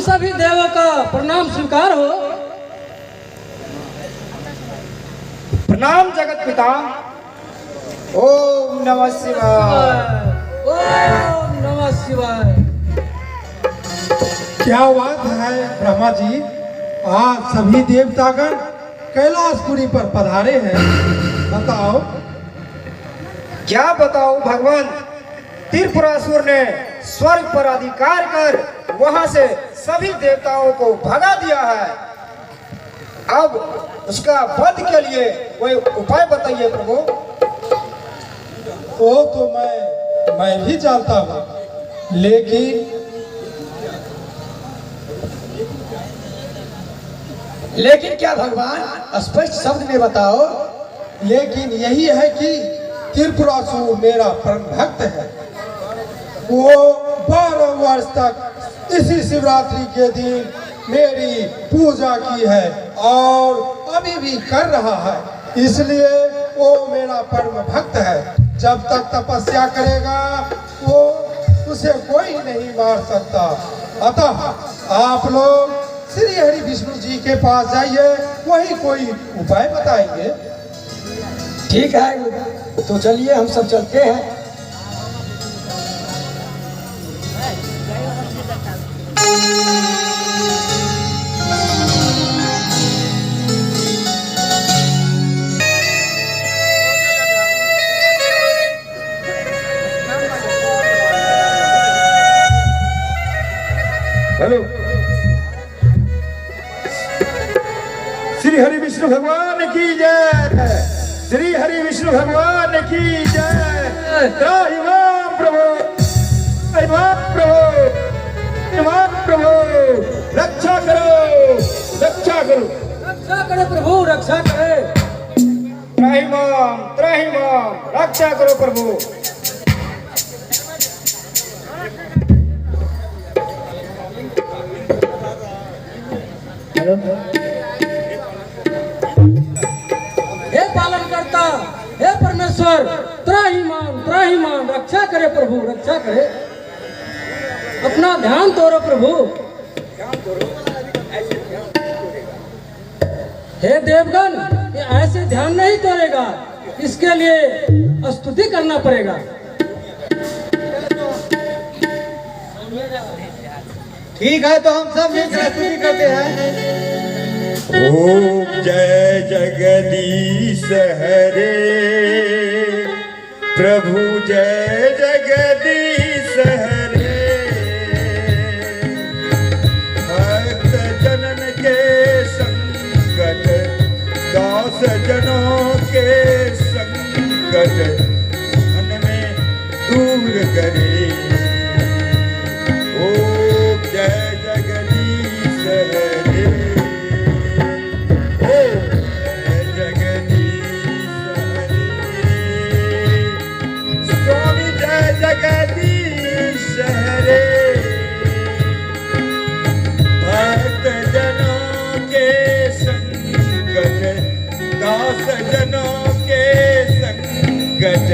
सभी देवों का प्रणाम स्वीकार हो। प्रणाम जगत पिता। ओम नमः शिवाय। ओम नमः शिवाय। क्या बात है ब्रह्मा जी, आज सभी देवतागण कैलाशपुरी पर पधारे हैं, बताओ। क्या बताओ भगवान, त्रिपुरासुर ने स्वर्ग पर अधिकार कर वहां से सभी देवताओं को भगा दिया है। अब उसका वध के लिए कोई उपाय बताइए प्रभु। वो तो मैं भी जानता हूँ, लेकिन क्या भगवान, स्पष्ट शब्द में बताओ। लेकिन यही है कि त्रिपुरासुर मेरा परम भक्त है। वो 12 वर्ष तक इसी शिवरात्रि के दिन मेरी पूजा की है और अभी भी कर रहा है, इसलिए वो मेरा परम भक्त है। जब तक तपस्या करेगा वो उसे कोई नहीं मार सकता। अतः आप लोग श्री हरि विष्णु जी के पास जाइए, वही कोई उपाय बताएंगे। ठीक है, तो चलिए हम सब चलते हैं। हेलो, श्री हरि विष्णु भगवान की जय। श्री हरि विष्णु भगवान की जय। त्राहि मां प्रभु, त्राहि मां प्रभु, त्राहि मां प्रभु, रक्षा करो, रक्षा करो, रक्षा करे प्रभु, रक्षा करे। त्राहि मां, रक्षा करो प्रभु। हे पालन करता, हे परमेश्वर, त्राहि मां, रक्षा करे प्रभु, रक्षा करे। अपना ध्यान तोड़ो प्रभु। हे देवगण, ये ऐसे ध्यान नहीं तोड़ेगा, इसके लिए स्तुति करना पड़ेगा। ठीक है, तो हम सब मिलकर स्तुति करते हैं। ओम जय जगदीश हरे, प्रभु जय जगदीश हरे। भक्त जनन के संकट, दास जनों के संकट, मन में दूर करे। ओम जय जगदीश हरे, जगदीश हरे। भक्त जनों के संकट, दास जनों के संकट,